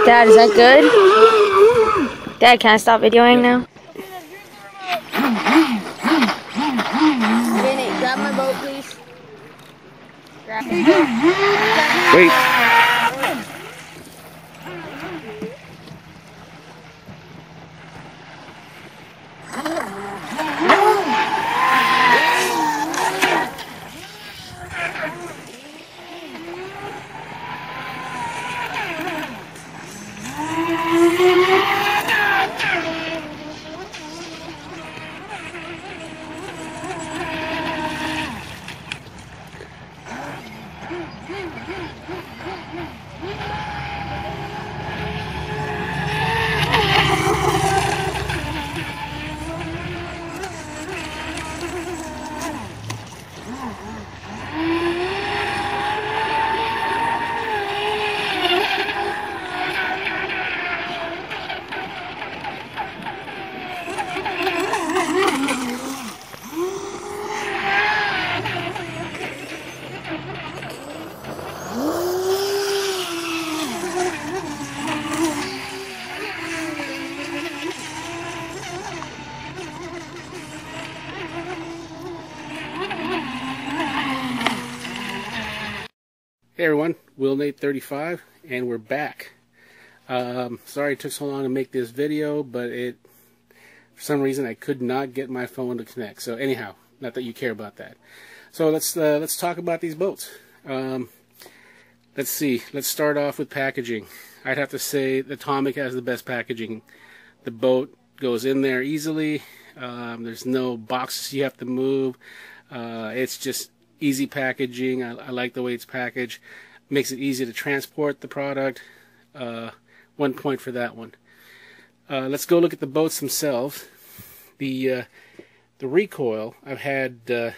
Dad, is that good? Dad, can I stop videoing now? Nate, grab my boat, please. Grab it. Wait. Hey everyone, WillNate35, and we're back. Sorry it took so long to make this video, but for For some reason, I could not get my phone to connect. So anyhow, not that you care about that. So let's talk about these boats. Let's see. Let's start off with packaging. I'd have to say the Atomik has the best packaging. The boat goes in there easily. There's no boxes you have to move. It's just easy packaging. I like the way it's packaged. Makes it easy to transport the product. 1 point for that one. Let's go look at the boats themselves. The Recoil, I've had the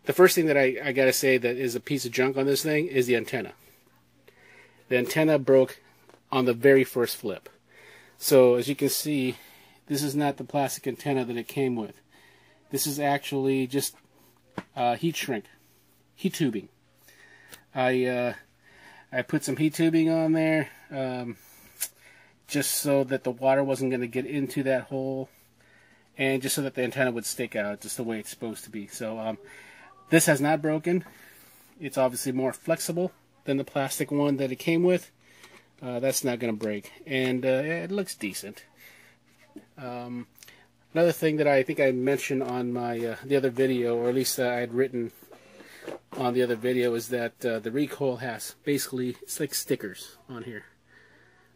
first thing that I gotta say that is a piece of junk on this thing is the antenna. The antenna broke on the very first flip. So as you can see, this is not the plastic antenna that it came with. This is actually just heat tubing. I put some heat tubing on there just so that the water wasn't going to get into that hole, and just so that the antenna would stick out just the way it's supposed to be. So this has not broken. It's obviously more flexible than the plastic one that it came with. That's not going to break, and it looks decent. Another thing that I think I mentioned on my the other video, or at least I had written on the other video, is that the Recoil has basically, it's like stickers on here.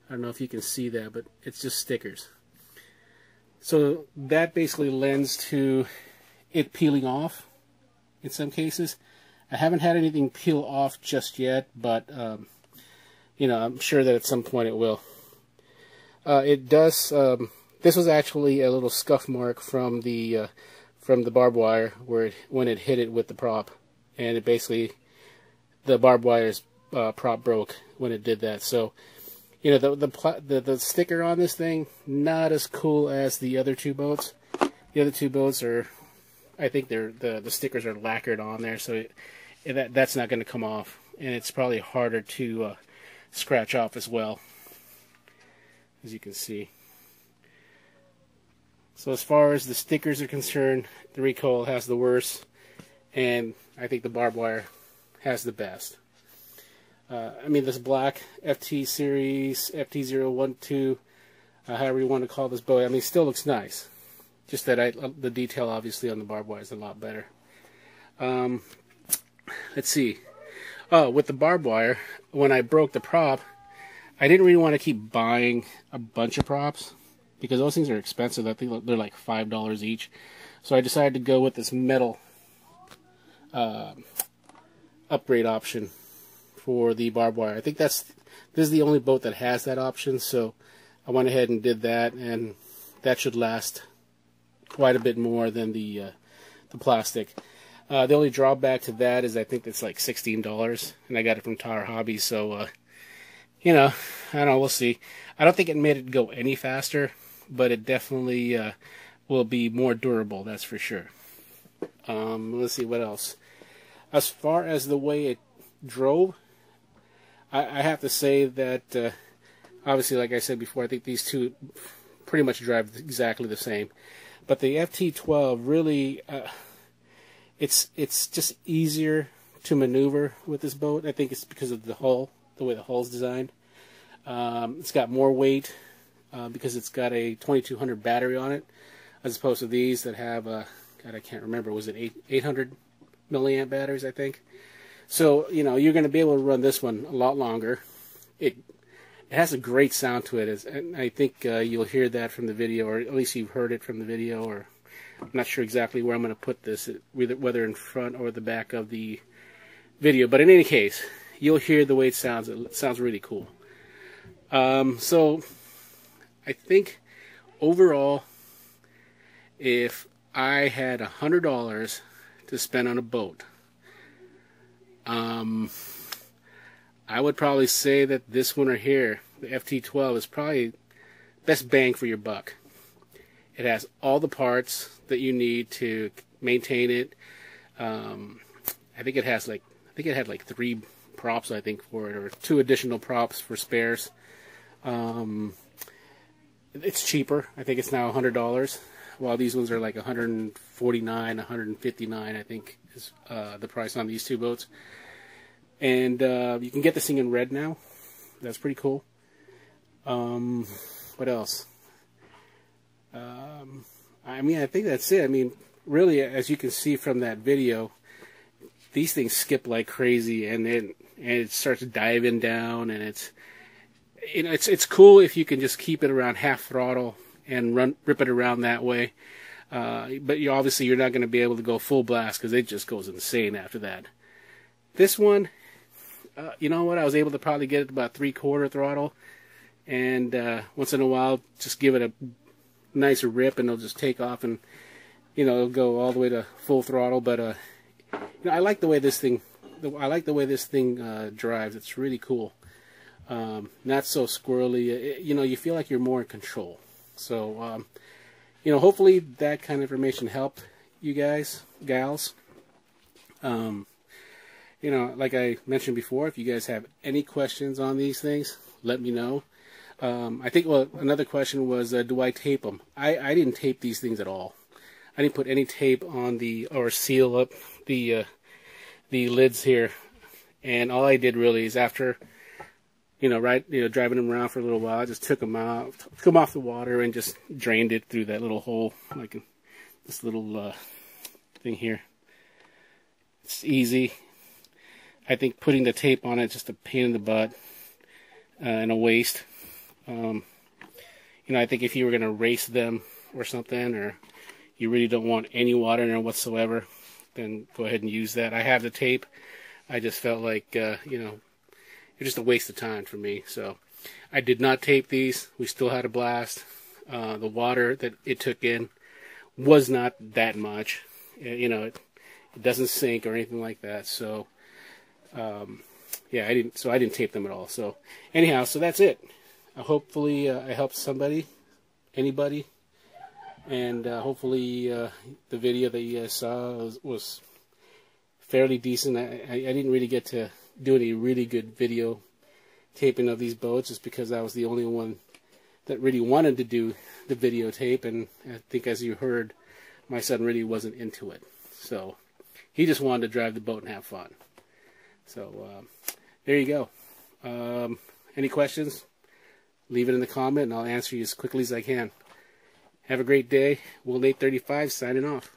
I don't know if you can see that, but it's just stickers. So that basically lends to it peeling off in some cases. I haven't had anything peel off just yet, but you know, I'm sure that at some point it will. It does. This was actually a little scuff mark from the Barbwire when it hit it with the prop, and it basically, the Barbwire's prop broke when it did that. So, you know, the sticker on this thing, not as cool as the other two boats. The other two boats are, I think the stickers are lacquered on there, so that's not going to come off, and it's probably harder to scratch off as well, as you can see. So as far as the stickers are concerned, the Recoil has the worst, and I think the Barbwire has the best. I mean, this black FT series, FT-012, however you want to call this boat, I mean, it still looks nice. Just that the detail, obviously, on the Barbwire is a lot better. Let's see. Oh, with the Barbwire, when I broke the prop, I didn't really want to keep buying a bunch of props, because those things are expensive. I think they're like $5 each. So I decided to go with this metal upgrade option for the Barbwire. I think this is the only boat that has that option, so I went ahead and did that, and that should last quite a bit more than the plastic. The only drawback to that is I think it's like $16, and I got it from Tower Hobby, so you know, I don't know, we'll see. I don't think it made it go any faster, but it definitely will be more durable, that's for sure. Let's see what else. As far as the way it drove, I have to say that obviously, like I said before, I think these two pretty much drive exactly the same. But the FT-12 really, it's just easier to maneuver with this boat. I think it's because of the hull, the way the hull's designed. It's got more weight because it's got a 2200 battery on it, as opposed to these that have, God, I can't remember, was it 800 milliamp batteries, I think. So, you know, you're going to be able to run this one a lot longer. It has a great sound to it, and I think you'll hear that from the video, or at least you've heard it from the video, or I'm not sure exactly where I'm going to put this, whether in front or the back of the video. But in any case, you'll hear the way it sounds. It sounds really cool. So I think overall, if I had $100 to spend on a boat, I would probably say that this one right here, the FT-12, is probably best bang for your buck. It has all the parts that you need to maintain it. I think it has like, it had like 3 props, I think, for it, or 2 additional props for spares. It's cheaper. I think it's now $100, while these ones are like $149, $159, I think is the price on these 2 boats. And you can get this thing in red now. That's pretty cool. What else? I mean, I think that's it. I mean, really, as you can see from that video, these things skip like crazy, and it starts diving down, and it's cool if you can just keep it around half throttle and rip it around that way. But obviously you're not going to be able to go full blast because it just goes insane after that. This one, you know what? I was able to probably get it about 3/4 throttle, and once in a while just give it a nice rip, and it'll just take off, and it'll go all the way to full throttle. But I like the way this thing. I like the way this thing drives. It's really cool. Not so squirrely. You feel like you're more in control. So, hopefully that kind of information helped you guys, gals. Like I mentioned before, if you guys have any questions on these things, let me know. I think, another question was, do I tape them? I didn't tape these things at all. I didn't put any tape on or seal up the lids here. And all I did really is after, driving them around for a little while, I just took them off the water and just drained it through that little hole, like this little thing here. It's easy. I think putting the tape on it is just a pain in the butt and a waste. I think if you were going to race them or something, or you really don't want any water in there whatsoever, then go ahead and use that. I have the tape. I just felt like, it's just a waste of time for me. So I did not tape these. We still had a blast. The water that it took in was not that much. It doesn't sink or anything like that. So, I didn't tape them at all. So anyhow, so that's it. Hopefully I helped anybody. And hopefully the video that you guys saw was fairly decent. I didn't really get to do any really good video taping of these boats, just because I was the only one that really wanted to do the videotape, and I think, as you heard, my son really wasn't into it. So he just wanted to drive the boat and have fun. So there you go. Any questions? Leave it in the comment, and I'll answer you as quickly as I can. Have a great day. Will835 signing off.